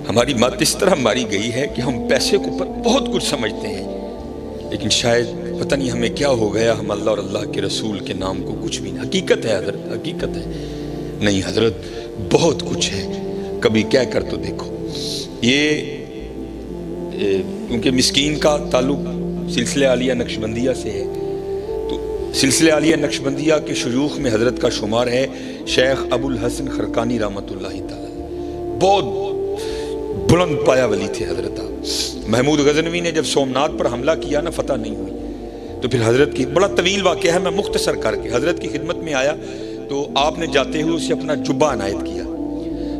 ہماری مت اس طرح ماری گئی ہے کہ ہم پیسے کو بہت کچھ سمجھتے ہیں، لیکن شاید پتہ نہیں ہمیں کیا ہو گیا، ہم اللہ اور اللہ کے رسول کے نام کو کچھ بھی نہیں۔ حقیقت ہے حضرت، حقیقت ہے نہیں حضرت، بہت کچھ ہے۔ کبھی کہہ کر تو دیکھو، یہ کیونکہ مسکین کا تعلق سلسلہ عالیہ نقشبندیہ سے ہے، تو سلسلہ عالیہ نقشبندیہ کے شیوخ میں حضرت کا شمار ہے شیخ ابو الحسن خرقانی رحمۃ اللہ تعالی، بہت بلند پایا ولی تھے حضرت۔ محمود غزنوی نے جب سومنات پر حملہ کیا نا، فتح نہیں ہوئی، تو پھر حضرت کی بڑا طویل واقعہ ہے، میں مختصر کر کے حضرت کی خدمت میں آیا تو آپ نے جاتے ہوئے اسے اپنا جبہ عنایت کیا،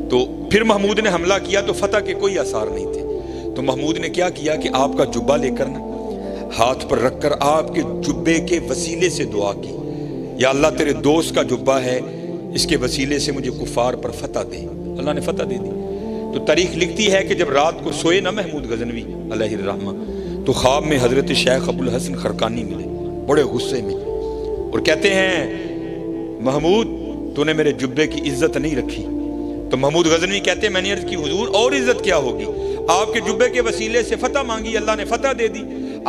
تو پھر محمود نے حملہ کیا تو فتح کے کوئی آثار نہیں تھے، تو محمود نے کیا کیا کہ آپ کا جبہ لے کر نا ہاتھ پر رکھ کر آپ کے جبے کے وسیلے سے دعا کی، یا اللہ تیرے دوست کا جبہ ہے، اس کے وسیلے سے مجھے کفار پر فتح دے۔ اللہ نے فتح دے دی۔ تو تاریخ لکھتی ہے کہ جب رات کو سوئے نا محمود غزنوی علیہ الرحمہ، تو خواب میں حضرت شیخ ابو الحسن خرقانی ملے بڑے غصے میں، اور کہتے ہیں محمود تو نے میرے جبے کی عزت نہیں رکھی۔ تو محمود غزنوی کہتے ہیں میں نے عرض کی حضور اور عزت کیا ہوگی، آپ کے جبے کے وسیلے سے فتح مانگی، اللہ نے فتح دے دی۔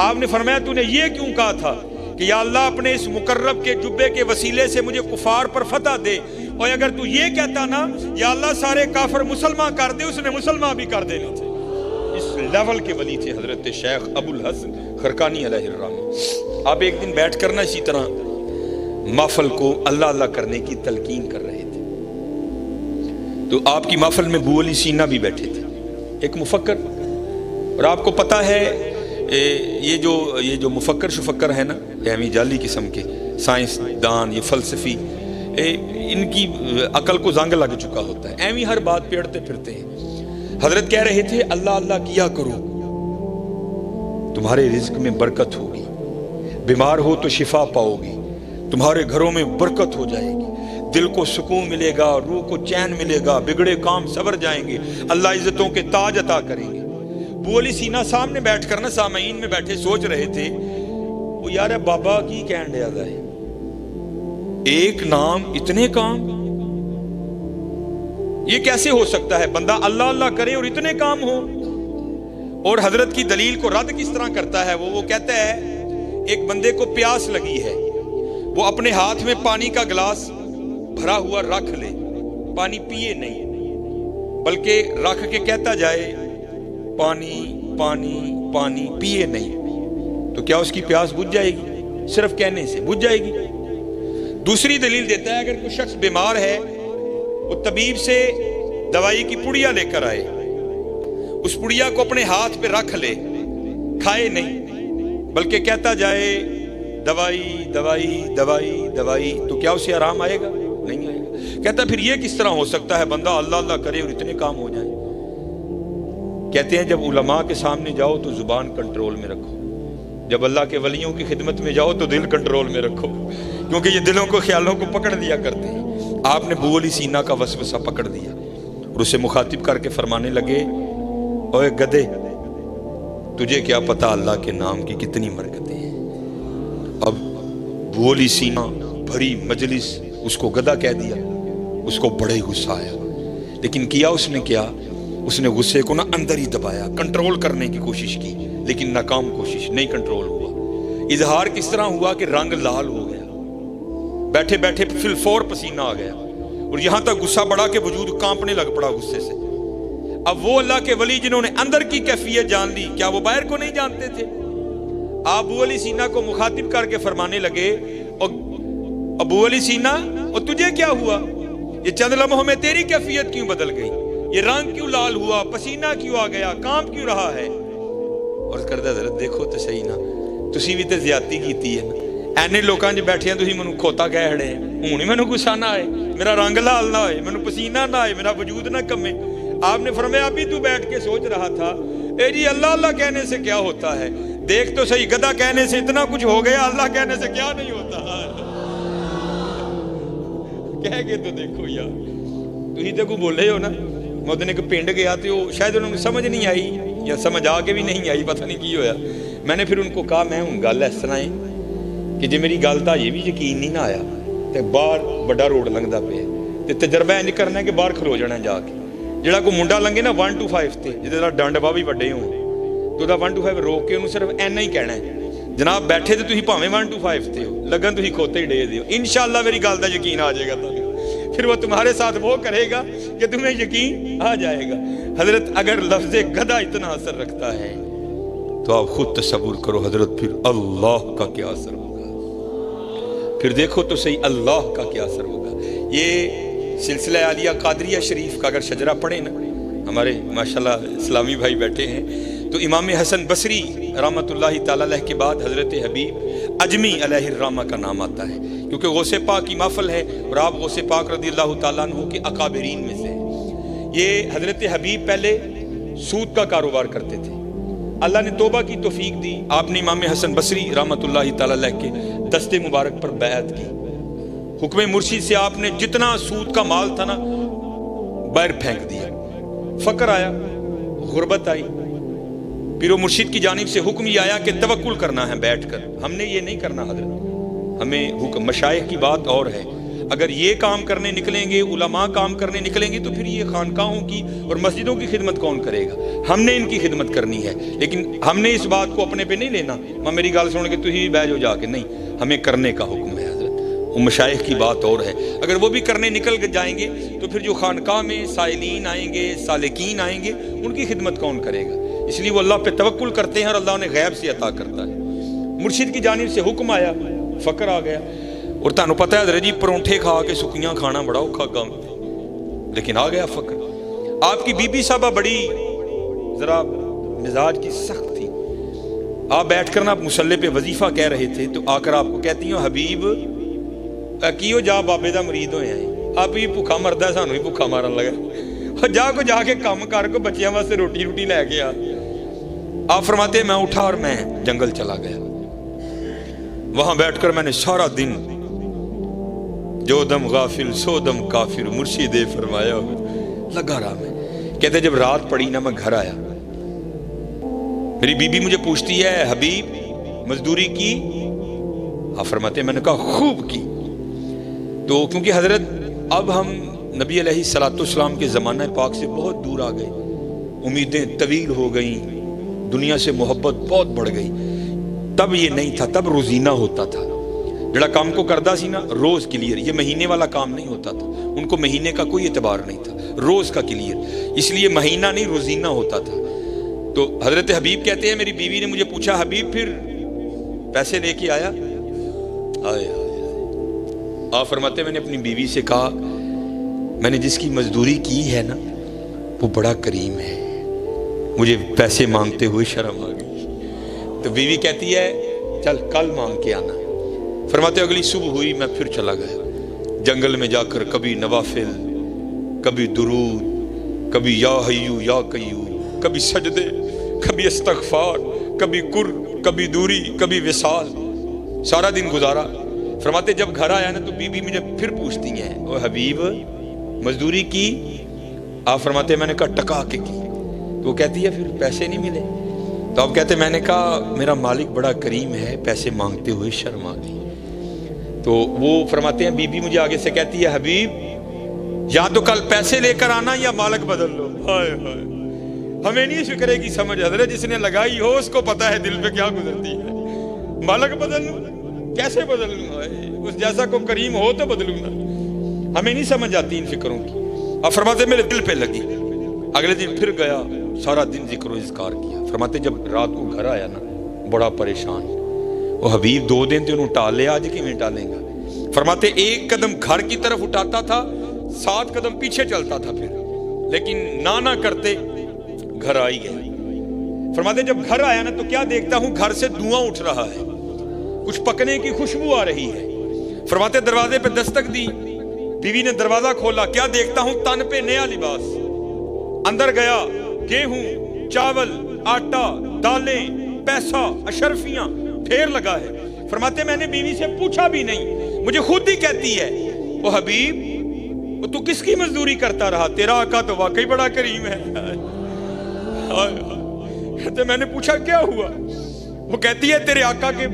آپ نے فرمایا تو نے یہ کیوں کہا تھا کہ یا اللہ اپنے اس مقرب کے جبے کے وسیلے سے مجھے کفار پر فتح دے، اور اگر تو یہ کہتا نا یا اللہ سارے کافر مسلمان کر دے، اس نے مسلمان بھی کر دینے تھے۔ اس لیول کے ولی تھے حضرت شیخ ابو الحسن خرقانی علیہ الرحمہ۔ آپ ایک دن بیٹھ کر نا اسی طرح محفل کو اللہ اللہ کرنے کی تلقین کر رہے تھے، تو آپ کی محفل میں ابو علی سینا بھی بیٹھے تھے، ایک مفکر، اور آپ کو پتہ ہے یہ جو مفکر شفکر ہے نا، اہمی جعلی قسم کے سائنس دان، یہ فلسفی، ان کی عقل کو زنگ لگ چکا ہوتا ہے، ایویں ہر بات پیڑتے پھرتے ہیں۔ حضرت کہہ رہے تھے اللہ اللہ کیا کرو، تمہارے رزق میں برکت ہوگی، بیمار ہو تو شفا پاؤ گی، تمہارے گھروں میں برکت ہو جائے گی، دل کو سکون ملے گا، روح کو چین ملے گا، بگڑے کام سنور جائیں گے، اللہ عزتوں کے تاج عطا کریں گے۔ ابو علی سینا سامنے بیٹھ کر نا سامعین میں بیٹھے سوچ رہے تھے، وہ یار بابا کی کہن دیا ہے، ایک نام اتنے کام، یہ کیسے ہو سکتا ہے؟ بندہ اللہ اللہ کرے اور اتنے کام ہو۔ اور حضرت کی دلیل کو رد کس طرح کرتا ہے وہ کہتا ہے ایک بندے کو پیاس لگی ہے، وہ اپنے ہاتھ میں پانی کا گلاس بھرا ہوا رکھ لے، پانی پیے نہیں بلکہ رکھ کے کہتا جائے پانی پانی پانی، پیے نہیں، تو کیا اس کی پیاس بجھ جائے گی؟ صرف کہنے سے بجھ جائے گی۔ دوسری دلیل دیتا ہے اگر کوئی شخص بیمار ہے، وہ طبیب سے دوائی کی پڑیا لے کر آئے، اس پڑیا کو اپنے ہاتھ پہ رکھ لے، کھائے نہیں بلکہ کہتا جائے دوائی دوائی دوائی دوائی، تو کیا اسے آرام آئے گا؟ نہیں آئے گا۔ کہتا پھر یہ کس طرح ہو سکتا ہے بندہ اللہ اللہ کرے اور اتنے کام ہو جائیں؟ کہتے ہیں جب علماء کے سامنے جاؤ تو زبان کنٹرول میں رکھو، جب اللہ کے ولیوں کی خدمت میں جاؤ تو دل کنٹرول میں رکھو، کیونکہ یہ دلوں کو خیالوں کو پکڑ دیا کرتے ہیں۔ آپ نے ابو علی سینا کا وسوسہ پکڑ دیا اور اسے مخاطب کر کے فرمانے لگے اوے گدھے، تجھے کیا پتا اللہ کے نام کی کتنی برکتیں ہیں۔ اب ابو علی سینا بھری مجلس اس کو گدھا کہہ دیا، اس کو بڑے غصہ آیا، لیکن کیا اس نے کیا، اس نے غصے کو نہ اندر ہی دبایا، کنٹرول کرنے کی کوشش کی، لیکن ناکام کوشش، نہیں کنٹرول ہوا۔ اظہار کس طرح ہوا کہ رنگ لال ہو گیا، بیٹھے بیٹھے فی الفور پسینہ آ گیا، اور یہاں تک غصہ بڑھا کہ وجود کانپنے لگ پڑا غصے سے۔ اب وہ اللہ کے ولی جنہوں نے اندر کی کیفیت جان لی، کیا وہ باہر کو نہیں جانتے تھے؟ ابو علی سینا کو مخاطب کر کے فرمانے لگے ابو علی سینا، اور تجھے کیا ہوا؟ یہ چند لمحوں میں تیری کیفیت کیوں بدل گئی؟ یہ رنگ کیوں لال ہوا؟ پسینہ کیوں آ گیا؟ کانپ کیوں رہا ہے؟ اور کردہ حضرت دیکھو تو صحیح نا، تسی بھی تے زیادتی کیتی ہے نا، اینے لوکاں جو بیٹھے ہیں تسی منو کھوتا کہہ ہڑے ہیں، ہوں نہیں منو غصہ نہ آئے، میرا رنگ لال نہ ہوئے، منو پسینہ نہ آئے، میرا وجود نہ کمے۔ آپ نے فرمایا ابھی تو بیٹھ کے سوچ رہا تھا اے جی اللہ اللہ کہنے سے کیا ہوتا ہے؟ دیکھ تو صحیح، گدھا کہنے سے اتنا کچھ ہو گیا، اللہ کہنے سے کیا نہیں ہوتا؟ کہہ کے تو دیکھو یار، تسی تے کو بولے ہو نا، میں ادھر ایک پنڈ گیا تو شاید انہوں نے سمجھ نہیں آئی یا سمجھ آ کے بھی نہیں آئی، پتہ نہیں کی ہویا۔ میں نے پھر ان کو کہا میں ہوں گل اس طرح ہے کہ جی میری گل تو یہ بھی یقین نہیں نہ آیا تے باہر بڑا روڈ لنگدا پیا تے تجربہ انج کرنا ہے کہ باہر کھلو جانا جا کے، ਜਿਹੜਾ ਕੋਈ ਮੁੰਡਾ ਲੰਘੇ ਨਾ 1 to 5 ਤੇ, ਜਿਹਦੇ ਦਾ ਡੰਡ ਬਾਹ ਵੀ ਵੱਡੇ ਹੋਣ, ਤੇ ਉਹਦਾ 1 to 5 ਰੋਕ ਕੇ ਉਹਨੂੰ ਸਿਰਫ ਇੰਨਾ ਹੀ ਕਹਿਣਾ ਹੈ, ਜਨਾਬ ਬੈਠੇ ਤੇ ਤੁਸੀਂ ਭਾਵੇਂ 1 to 5 ਤੇ ਹੋ, लगन ਤੁਸੀਂ ਖੋਤੇ ਹੀ ਡੇ ਦਿਓ, इंशाअल्लाह मेरी गल का यकीन आ जाएगा तुम्हें, फिर वो तुम्हारे साथ वो करेगा कि तुम्हें यकीन आ जाएगा। हजरत अगर लफ्ज़ गधा इतना असर रखता है तो आप खुद तसव्वुर करो हजरत, फिर अल्लाह का क्या असर होगा, फिर देखो तो सही अल्लाह का क्या असर होगा। ये सिलसिला आलिया कादरिया शरीफ का अगर शजरा पढ़े ना, हमारे माशाल्लाह इस्लामी भाई बैठे हैं, तो इमाम हसन बसरी रहमतुल्लाहि ताला अलैह के बाद हज़रत हबीब अजमी अलैहिर्रहमा का नाम आता है, क्योंकि गौसे पाक की महफिल है और आप गौसे पाक रज़ियल्लाहु ताला अन्हु के अकाबरीन में से हैं। ये हज़रत हबीब पहले सूद का कारोबार करते थे, अल्लाह ने तौबा की तौफीक दी, आपने इमाम हसन बसरी रहमतुल्लाहि ताला अलैह के दस्ते मुबारक पर बैअत की, हुक्म मुर्शिद से आपने जितना सूद का माल था ना बाहर फेंक दिया। फ़क्र आया, गुर्बत आई, पीरो मुर्शिद की जानिब से हुक्म ये आया कि तवक्कुल करना है बैठकर, हमने ये नहीं करना हजरत, हमें हुक्म मशाइख की बात और है, अगर ये काम करने निकलेंगे, उलमा काम करने निकलेंगे तो फिर ये खानकाहों की और मस्जिदों की खिदमत कौन करेगा, हमने इनकी खिदमत करनी है। लेकिन हमने इस बात को अपने पे नहीं लेना, मैं मेरी गाल सुन के तुझे बैठ जाओ जाके, नहीं, हमें करने का हुक्म है हजरत, वो मशाइख की बात और है। अगर वो भी करने निकल जाएंगे तो फिर जो खानकाह में साइलीन आएंगे, सालिकीन आएंगे, उनकी खिदमत कौन करेगा। इसलिए वो अल्लाह पे तवक्कुल करते हैं और अल्लाह उन्हें गैब से अता करता है। मुर्शिद की जानिब से हुक्म आया, फ़क्र आ गया, और तुहानू पता है हज़रत जी परौंठे खा के सुखियां खाना बड़ा औखा काम, लेकिन आ गया फ़क्र। आपकी बीबी साहबा बड़ी ज़रा मिजाज की सख्त थी, आप बैठ कर ना मुसल्ले पे वजीफ़ा कह रहे थे तो आकर आपको कहती हो हबीब कियो जा बाबे दा मरीद होया है, आप भी भुखा मरदा सानू भी भुखा मारन लगा, जा को जाके काम कर को बच्चियां वास्ते रोटी रोटी लैके आ। आप फरमाते मैं उठा और मैं जंगल चला गया, वहां बैठकर मैंने सारा दिन जो दम गाफिल सो दम काफिर मुर्शिदे फरमाया लगा रहा मैं। कहते जब रात पड़ी ना मैं घर आया, मेरी बीबी मुझे पूछती है हबीब मजदूरी की, आप फरमाते मैंने कहा खूब की। तो क्योंकि हजरत अब हम नबी अलैहिस्सलाम के ज़माना पाक से बहुत दूर आ गए, उम्मीदें तवील हो गई, दुनिया से मोहब्बत बहुत बढ़ गई। तब ये नहीं था, तब रोजीना होता था, जड़ा काम को करदा सी ना रोज़ क्लियर, ये महीने वाला काम नहीं होता था, उनको महीने का कोई एतबार नहीं था, रोज़ का क्लियर, इसलिए महीना नहीं रोजीना होता था। तो हजरत हबीब कहते हैं मेरी बीवी ने मुझे पूछा हबीब फिर पैसे लेके आया, आया। आप फरमाते मैंने अपनी बीवी से कहा मैंने जिसकी मजदूरी की है ना वो बड़ा करीम है, मुझे पैसे मांगते हुए शर्म आ गई। तो बीवी कहती है चल कल मांग के आना। फरमाते अगली सुबह हुई, मैं फिर चला गया जंगल में जाकर, कभी नवाफिल, कभी दुरूद, कभी या हय्यू या कय्यूम, कभी सजदे, कभी इस्तगफार, कभी कुर, कभी दूरी, कभी विसाल, सारा दिन गुजारा। फरमाते जब घर आया ना तो बीबी मुझे फिर पूछती हैं ओ हबीब मजदूरी की, आप फरमाते मैंने कहा टका के की। तो वो कहती है फिर पैसे नहीं मिले, तो आप कहते मैंने कहा मेरा मालिक बड़ा करीम है, पैसे मांगते हुए शर्म आ गई। तो वो फरमाते हैं बीबी मुझे आगे से कहती है हबीब या तो कल पैसे लेकर आना या मालिक बदल लो। हाय हाय, हमें नहीं फिक्र की समझ हजरत, जिसने लगाई हो उसको पता है दिल पे क्या गुजरती है। मालिक बदल लूं, कैसे बदल लूंगा, उस जैसा को करीम हो तो बदलूंगा, हमें नहीं समझ आती इन फिक्रों की। अब फरमाते मेरे दिल पे लगी, अगले दिन फिर गया, सारा दिन जिक्र इज़कार किया। फरमाते जब रात को घर आया ना बड़ा परेशान, वो हबीब 2 दिन तो उन्होंने टाल लिया, आज किवें टालेगा। फरमाते 1 कदम घर की तरफ उठाता था, 7 कदम पीछे चलता था फिर, लेकिन ना करते घर आ ही गए। फरमाते जब घर आया ना तो क्या देखता हूं घर से धुआं उठ रहा है, कुछ पकने की खुशबू आ रही है। फरमाते दरवाजे पे दस्तक दी, बीवी ने दरवाजा खोला, क्या देखता हूं तन पे नया लिबास, अंदर गया गेहूं, चावल, आटा, दालें, पैसा, अशरफियां ढेर लगा है। फरमाते मैंने बीवी से पूछा भी नहीं, मुझे खुद ही कहती है ओ हबीब वो तू किसकी मजदूरी करता रहा, तेरा आका तो वाकई बड़ा करीम है। तो मैंने पूछा क्या हुआ, वो कहती है तेरे आका के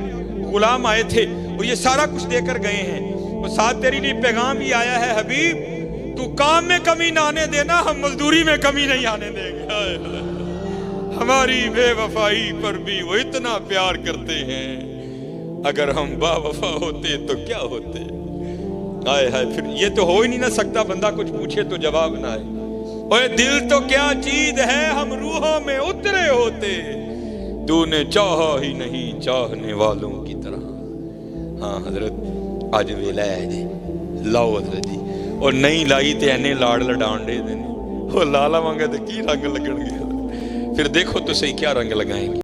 गुलाम आए थे और ये सारा कुछ देकर गए हैं, और साथ तेरे लिए पैगाम भी आया है हबीब तू काम में कमी ना आने देना, हम मजदूरी में कमी नहीं आने देंगे। हाय हाय। हमारी बेवफाई पर भी वो इतना प्यार करते हैं, अगर हम बावफा होते तो क्या होते। हाय हाय। फिर ये तो हो ही नहीं ना सकता, बंदा कुछ पूछे तो जवाब ना आए। ओए दिल तो क्या चीज है, हम रूहों में उतरे होते, तूने चाहा ही नहीं चाहने वालों की तरह। हाँ हजरत आज वेला है जी, लाओ हजरत जी। और नहीं लाई तो एने लाड़ लडान दे देने, वो ला लावांगे तो की रंग लगणगे। फिर देखो तो सही क्या रंग लगाएंगे।